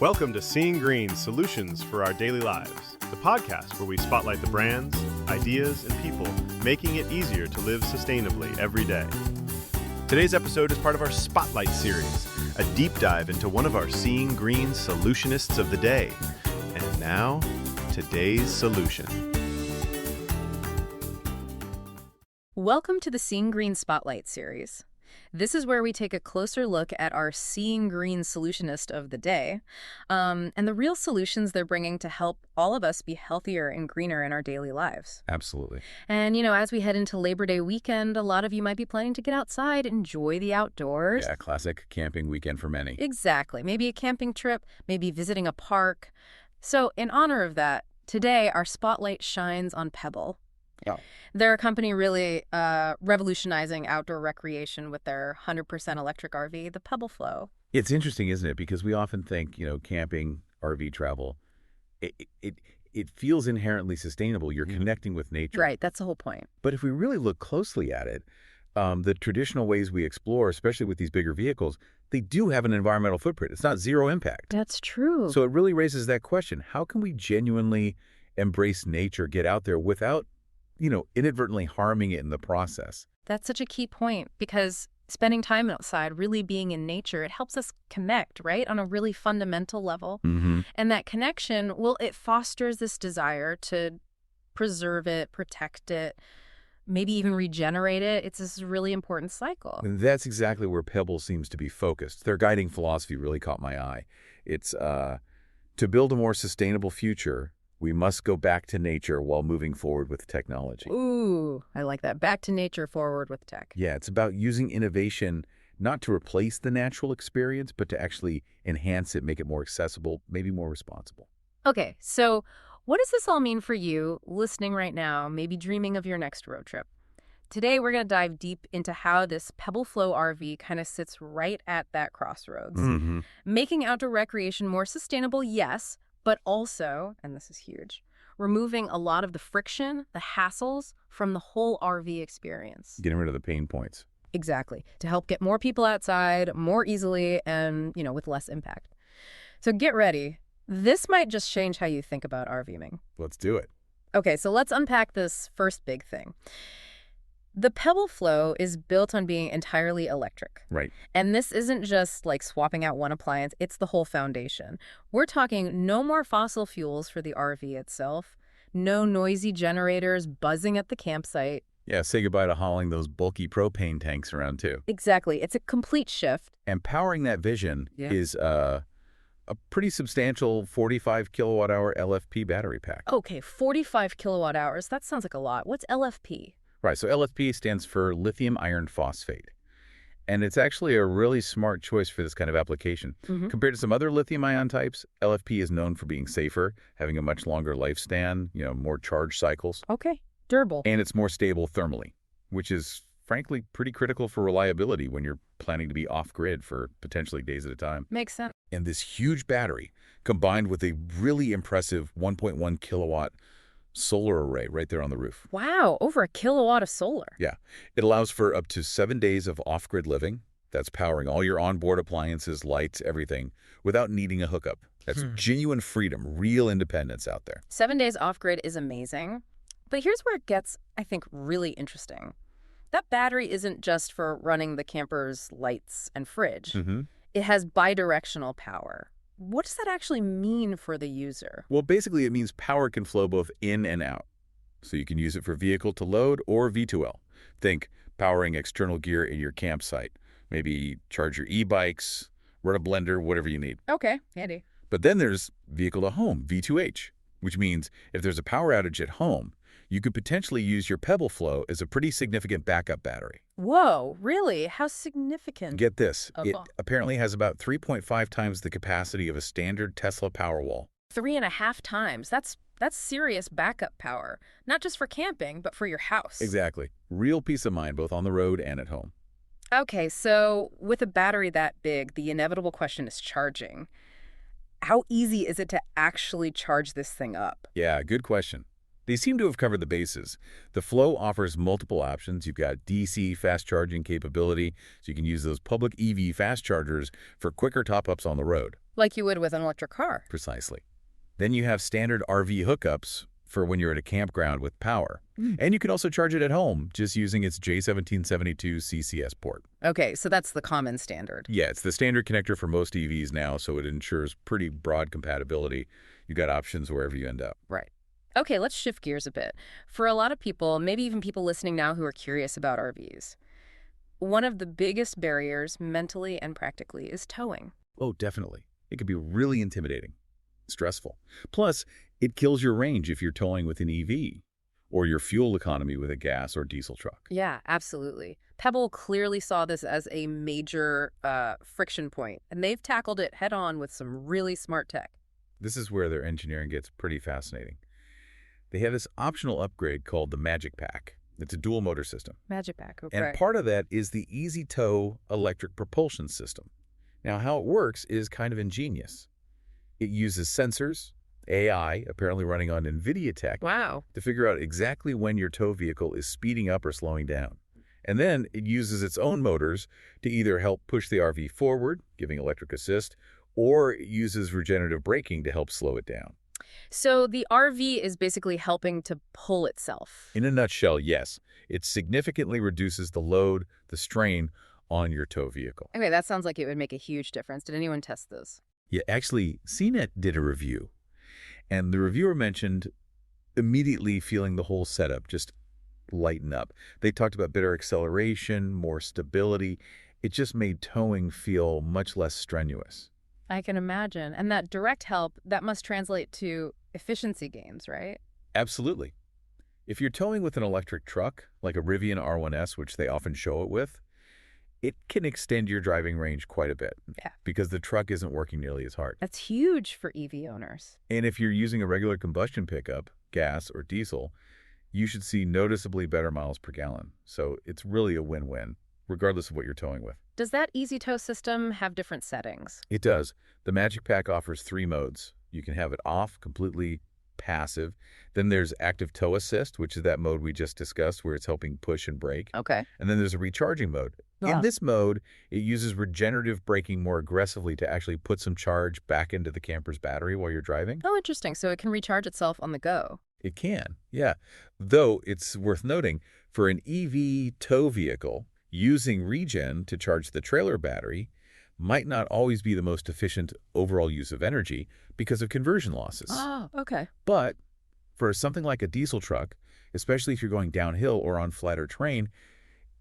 Welcome to Seeing Green Solutions for Our Daily Lives, the podcast where we spotlight the brands, ideas, and people making it easier to live sustainably every day. Today's episode is part of our Spotlight series, a deep dive into one of our Seeing Green Solutionists of the day. And now, today's solution. Welcome to the Seeing Green Spotlight series. This is where we take a closer look at our Seeing Green Solutionist of the day, and the real solutions they're bringing to help all of us be healthier and greener in our daily lives. Absolutely. And, as we head into Labor Day weekend, a lot of you might be planning to get outside, enjoy the outdoors. Yeah, classic camping weekend for many. Exactly. Maybe a camping trip, maybe visiting a park. So in honor of that, today our spotlight shines on Pebble. Yeah. They're a company really revolutionizing outdoor recreation with their 100% electric RV, the Pebble Flow. It's interesting, isn't it? Because we often think, camping, RV travel, it feels inherently sustainable. You're connecting with nature. Right, that's the whole point. But if we really look closely at it, the traditional ways we explore, especially with these bigger vehicles, they do have an environmental footprint. It's not zero impact. That's true. So it really raises that question. How can we genuinely embrace nature, get out there without inadvertently harming it in the process? That's such a key point because spending time outside, really being in nature, it helps us connect, right, on a really fundamental level. Mm-hmm. And that connection, well, it fosters this desire to preserve it, protect it, maybe even regenerate it. It's this really important cycle. And that's exactly where Pebble seems to be focused. Their guiding philosophy really caught my eye. It's to build a more sustainable future, we must go back to nature while moving forward with technology. Ooh, I like that. Back to nature, forward with tech. Yeah, it's about using innovation not to replace the natural experience, but to actually enhance it, make it more accessible, maybe more responsible. Okay, so what does this all mean for you listening right now, maybe dreaming of your next road trip? Today, we're going to dive deep into how this Pebble Flow RV kind of sits right at that crossroads. Mm-hmm. Making outdoor recreation more sustainable, yes, but also, and this is huge, removing a lot of the friction, the hassles from the whole RV experience. Getting rid of the pain points. Exactly. To help get more people outside more easily and, with less impact. So get ready. This might just change how you think about RVing. Let's do it. Okay, so let's unpack this first big thing. The Pebble Flow is built on being entirely electric. Right. And this isn't just like swapping out one appliance, it's the whole foundation. We're talking no more fossil fuels for the RV itself, no noisy generators buzzing at the campsite. Yeah, say goodbye to hauling those bulky propane tanks around too. Exactly. It's a complete shift. And powering that vision is a pretty substantial 45 kilowatt hour LFP battery pack. Okay, 45 kilowatt hours. That sounds like a lot. What's LFP? Right, so LFP stands for lithium iron phosphate. And it's actually a really smart choice for this kind of application. Mm-hmm. Compared to some other lithium-ion types, LFP is known for being safer, having a much longer lifespan, more charge cycles. Okay, durable. And it's more stable thermally, which is, frankly, pretty critical for reliability when you're planning to be off-grid for potentially days at a time. Makes sense. And this huge battery, combined with a really impressive 1.1 kilowatt solar array right there on the roof. Wow, over a kilowatt of solar. Yeah. It allows for up to 7 days of off-grid living. That's powering all your onboard appliances, lights, everything, without needing a hookup. That's genuine freedom, real independence out there. 7 days off-grid is amazing. But here's where it gets, I think, really interesting. That battery isn't just for running the camper's lights and fridge. Mm-hmm. It has bidirectional power. What does that actually mean for the user? Well, basically, it means power can flow both in and out. So you can use it for vehicle to load or V2L. Think powering external gear in your campsite. Maybe charge your e-bikes, run a blender, whatever you need. Okay, handy. But then there's vehicle to home, V2H, which means if there's a power outage at home, you could potentially use your Pebble Flow as a pretty significant backup battery. Whoa, really? How significant? Get this. It Oh. apparently has about 3.5 times the capacity of a standard Tesla Powerwall. 3.5 times. That's serious backup power. Not just for camping, but for your house. Exactly. Real peace of mind, both on the road and at home. Okay, so with a battery that big, the inevitable question is charging. How easy is it to actually charge this thing up? Yeah, good question. They seem to have covered the bases. The Flow offers multiple options. You've got DC fast charging capability, so you can use those public EV fast chargers for quicker top-ups on the road. Like you would with an electric car. Precisely. Then you have standard RV hookups for when you're at a campground with power. And you can also charge it at home, just using its J1772 CCS port. Okay, so that's the common standard. Yeah, it's the standard connector for most EVs now, so it ensures pretty broad compatibility. You got options wherever you end up. Right. Okay, let's shift gears a bit. For a lot of people, maybe even people listening now who are curious about RVs, one of the biggest barriers mentally and practically is towing. Oh, definitely. It can be really intimidating, stressful. Plus, it kills your range if you're towing with an EV, or your fuel economy with a gas or diesel truck. Yeah, absolutely. Pebble clearly saw this as a major friction point, and they've tackled it head on with some really smart tech. This is where their engineering gets pretty fascinating. They have this optional upgrade called the Magic Pack. It's a dual motor system. Magic Pack, okay. And part of that is the Easy Tow electric propulsion system. Now, how it works is kind of ingenious. It uses sensors, AI, apparently running on NVIDIA tech, Wow. to figure out exactly when your tow vehicle is speeding up or slowing down. And then it uses its own motors to either help push the RV forward, giving electric assist, or it uses regenerative braking to help slow it down. So the RV is basically helping to pull itself. In a nutshell, yes, it significantly reduces the load, the strain on your tow vehicle. Okay, that sounds like it would make a huge difference. Did anyone test this? Yeah, actually, CNET did a review, and the reviewer mentioned immediately feeling the whole setup just lighten up. They talked about better acceleration, more stability. It just made towing feel much less strenuous. I can imagine. And that direct help, that must translate to efficiency gains, right? Absolutely. If you're towing with an electric truck, like a Rivian R1S, which they often show it with, it can extend your driving range quite a bit. Yeah. Because the truck isn't working nearly as hard. That's huge for EV owners. And if you're using a regular combustion pickup, gas or diesel, you should see noticeably better miles per gallon. So it's really a win-win, regardless of what you're towing with. Does that Easy Tow system have different settings? It does. The Magic Pack offers 3 modes. You can have it off, completely passive. Then there's active tow assist, which is that mode we just discussed where it's helping push and brake. Okay. And then there's a recharging mode. In this mode, it uses regenerative braking more aggressively to actually put some charge back into the camper's battery while you're driving. Oh, interesting. So it can recharge itself on the go. It can, yeah. Though it's worth noting, for an EV tow vehicle, using regen to charge the trailer battery might not always be the most efficient overall use of energy because of conversion losses. Oh, okay. But for something like a diesel truck, especially if you're going downhill or on flatter terrain,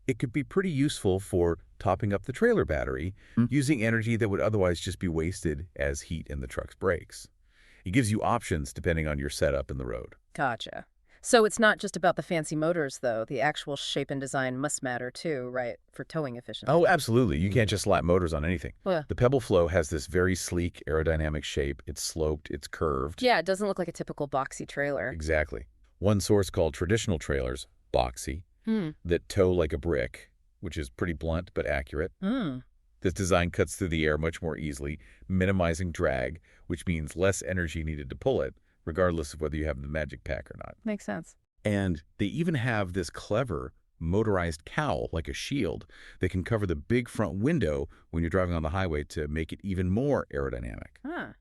it could be pretty useful for topping up the trailer battery using energy that would otherwise just be wasted as heat in the truck's brakes. It gives you options depending on your setup in the road. Gotcha. So it's not just about the fancy motors, though. The actual shape and design must matter, too, right, for towing efficiency? Oh, absolutely. You can't just slap motors on anything. Well, The Pebble Flow has this very sleek aerodynamic shape. It's sloped, it's curved. yeah, it doesn't look like a typical boxy trailer. Exactly. One source called traditional trailers, boxy, that tow like a brick, which is pretty blunt but accurate. This design cuts through the air much more easily, minimizing drag, which means less energy needed to pull it, regardless of whether you have the Magic Pack or not. Makes sense. And they even have this clever motorized cowl, like a shield, that can cover the big front window when you're driving on the highway to make it even more aerodynamic. Huh.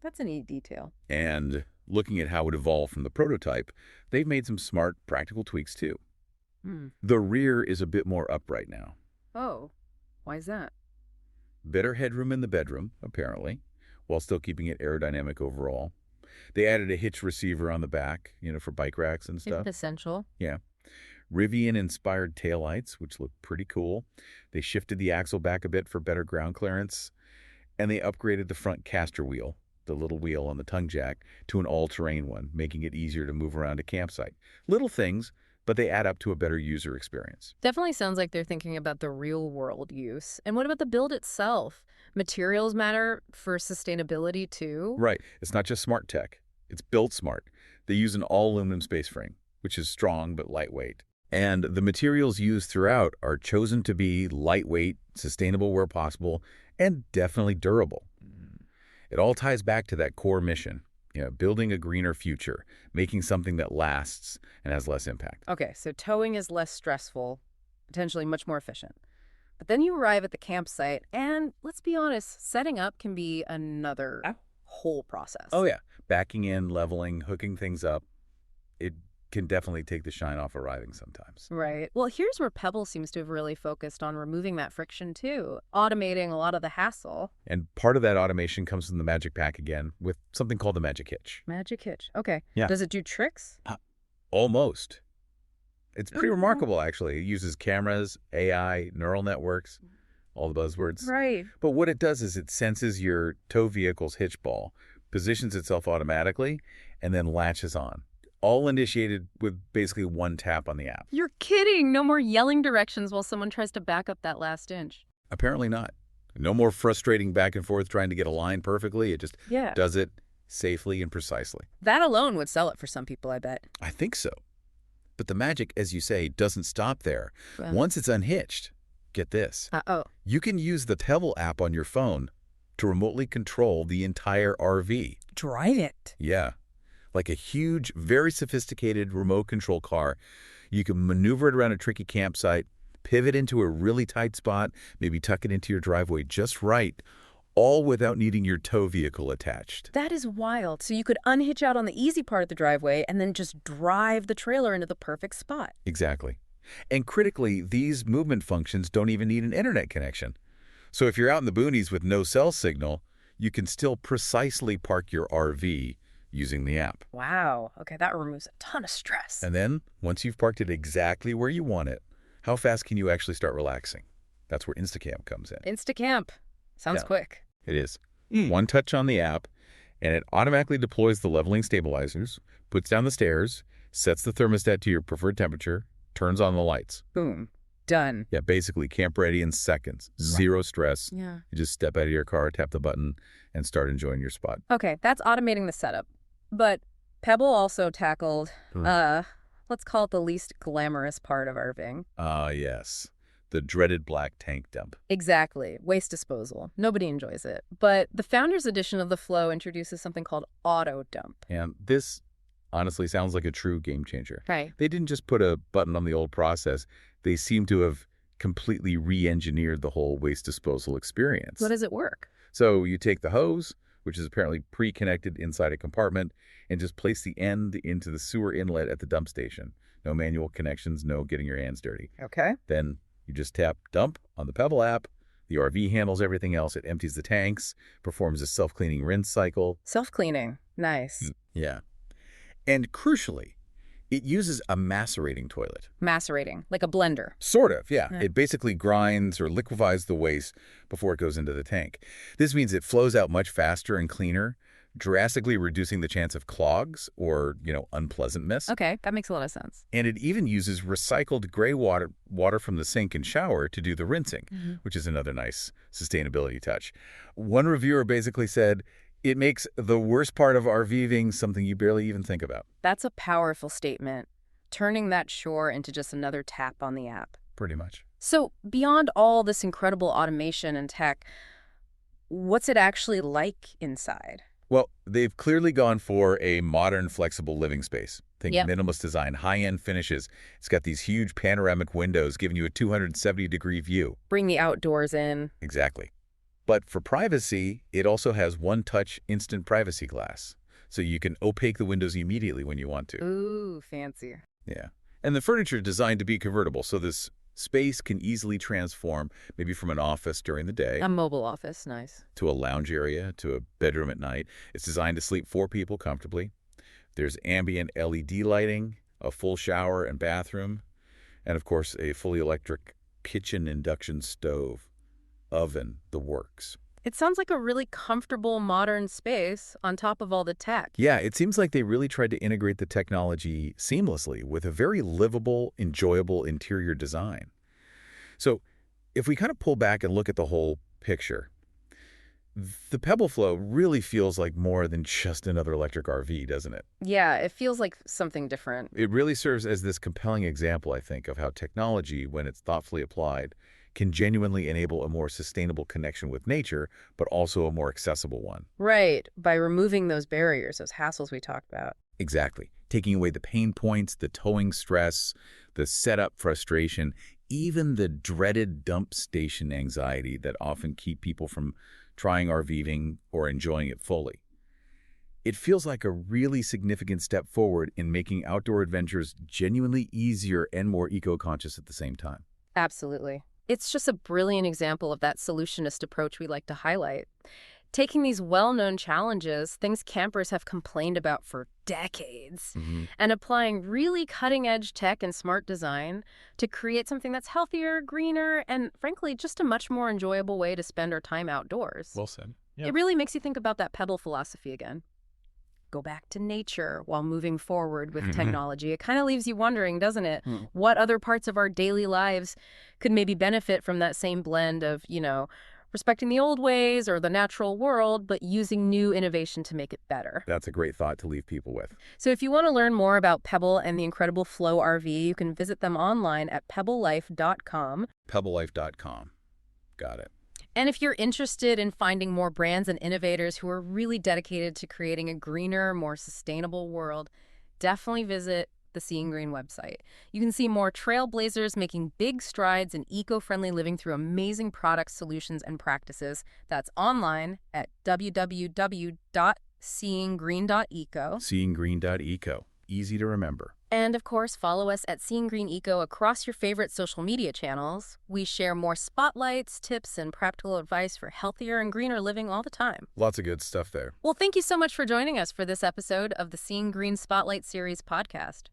That's a neat detail. And looking at how it evolved from the prototype, they've made some smart, practical tweaks too. The rear is a bit more upright now. Oh, why is that? Better headroom in the bedroom, apparently, while still keeping it aerodynamic overall. They added a hitch receiver on the back, for bike racks and stuff. Essential. Yeah. Rivian-inspired taillights, which look pretty cool. They shifted the axle back a bit for better ground clearance. And they upgraded the front caster wheel, the little wheel on the tongue jack, to an all-terrain one, making it easier to move around a campsite. Little things, but they add up to a better user experience. Definitely sounds like they're thinking about the real-world use. And what about the build itself? Materials matter for sustainability, too? Right. It's not just smart tech. It's built smart. They use an all-aluminum space frame, which is strong but lightweight. And the materials used throughout are chosen to be lightweight, sustainable where possible, and definitely durable. It all ties back to that core mission, building a greener future, making something that lasts and has less impact. Okay, so towing is less stressful, potentially much more efficient. But then you arrive at the campsite, and let's be honest, setting up can be another whole process. Oh, yeah. Backing in, leveling, hooking things up. It can definitely take the shine off arriving sometimes. Right. Well, here's where Pebble seems to have really focused on removing that friction, too, automating a lot of the hassle. And part of that automation comes from the Magic Pack again with something called the Magic Hitch. Magic Hitch. Okay. Yeah. Does it do tricks? Almost. It's pretty remarkable, actually. It uses cameras, AI, neural networks, all the buzzwords. Right. But what it does is it senses your tow vehicle's hitch ball, positions itself automatically, and then latches on. All initiated with basically one tap on the app. You're kidding. No more yelling directions while someone tries to back up that last inch. Apparently not. No more frustrating back and forth trying to get a line perfectly. It just does it safely and precisely. That alone would sell it for some people, I bet. I think so. But the magic, as you say, doesn't stop there. Once it's unhitched, get this. You can use the Pebble app on your phone to remotely control the entire RV. Drive it. Yeah. Like a huge, very sophisticated remote control car. You can maneuver it around a tricky campsite, pivot into a really tight spot, maybe tuck it into your driveway just right, all without needing your tow vehicle attached. That is wild. So you could unhitch out on the easy part of the driveway and then just drive the trailer into the perfect spot. Exactly. And critically, these movement functions don't even need an internet connection. So if you're out in the boonies with no cell signal, you can still precisely park your RV using the app. Wow. Okay, that removes a ton of stress. And then, once you've parked it exactly where you want it, how fast can you actually start relaxing? That's where Instacamp comes in. Instacamp. Sounds quick. It is. One touch on the app, and it automatically deploys the leveling stabilizers, puts down the stairs, sets the thermostat to your preferred temperature, turns on the lights. Boom. Done. Yeah, basically camp ready in seconds. Zero stress. Yeah. You just step out of your car, tap the button, and start enjoying your spot. Okay, that's automating the setup. But Pebble also tackled, let's call it the least glamorous part of RVing. Yes. The dreaded black tank dump. Exactly. Waste disposal. Nobody enjoys it. But the Founders Edition of the Flow introduces something called auto dump. And this honestly sounds like a true game changer. Right. They didn't just put a button on the old process. They seem to have completely re-engineered the whole waste disposal experience. How does it work? So you take the hose, which is apparently pre-connected inside a compartment, and just place the end into the sewer inlet at the dump station. No manual connections, no getting your hands dirty. Okay. Then you just tap dump on the Pebble app. The RV handles everything else. It empties the tanks, performs a self-cleaning rinse cycle. Self-cleaning. Nice. Yeah. And crucially, it uses a macerating toilet. Macerating, like a blender. Sort of, yeah. It basically grinds or liquefies the waste before it goes into the tank. This means it flows out much faster and cleaner, drastically reducing the chance of clogs or, unpleasantness. Okay, that makes a lot of sense. And it even uses recycled gray water from the sink and shower to do the rinsing, which is another nice sustainability touch. One reviewer basically said, it makes the worst part of RVing something you barely even think about. That's a powerful statement, turning that chore into just another tap on the app. Pretty much. So beyond all this incredible automation and tech, what's it actually like inside? Well, they've clearly gone for a modern, flexible living space. Think minimalist design, high-end finishes. It's got these huge panoramic windows giving you a 270-degree view. Bring the outdoors in. Exactly. But for privacy, it also has one-touch instant privacy glass. So you can opaque the windows immediately when you want to. Ooh, fancy. Yeah. And the furniture is designed to be convertible, so this space can easily transform, maybe from an office during the day. A mobile office, nice. To a lounge area, to a bedroom at night. It's designed to sleep 4 people comfortably. There's ambient LED lighting, a full shower and bathroom, and of course a fully electric kitchen induction stove, oven, the works. It sounds like a really comfortable modern space on top of all the tech. Yeah, it seems like they really tried to integrate the technology seamlessly with a very livable, enjoyable interior design. So if we kind of pull back and look at the whole picture, the Pebble Flow really feels like more than just another electric RV, doesn't it? Yeah, it feels like something different. It really serves as this compelling example, I think, of how technology, when it's thoughtfully applied, can genuinely enable a more sustainable connection with nature, but also a more accessible one. Right, by removing those barriers, those hassles we talked about. Exactly. Taking away the pain points, the towing stress, the setup frustration, even the dreaded dump station anxiety that often keep people from trying RVing or enjoying it fully. It feels like a really significant step forward in making outdoor adventures genuinely easier and more eco-conscious at the same time. Absolutely. It's just a brilliant example of that solutionist approach we like to highlight. Taking these well-known challenges, things campers have complained about for decades, and applying really cutting-edge tech and smart design to create something that's healthier, greener, and frankly, just a much more enjoyable way to spend our time outdoors. Well said. Yeah. It really makes you think about that Pebble philosophy again. Go back to nature while moving forward with technology. It kind of leaves you wondering, doesn't it? What other parts of our daily lives could maybe benefit from that same blend of, respecting the old ways or the natural world, but using new innovation to make it better. That's a great thought to leave people with. So if you want to learn more about Pebble and the incredible Flow RV, you can visit them online at pebblelife.com. Pebblelife.com. Got it. And if you're interested in finding more brands and innovators who are really dedicated to creating a greener, more sustainable world, definitely visit the Seeing Green website. You can see more trailblazers making big strides in eco-friendly living through amazing products, solutions, and practices. That's online at www.seeinggreen.eco. Seeinggreen.eco. Easy to remember. And of course, follow us at Seeing Green Eco across your favorite social media channels. We share more spotlights, tips, and practical advice for healthier and greener living all the time. Lots of good stuff there. Well, thank you so much for joining us for this episode of the Seeing Green Spotlight Series podcast.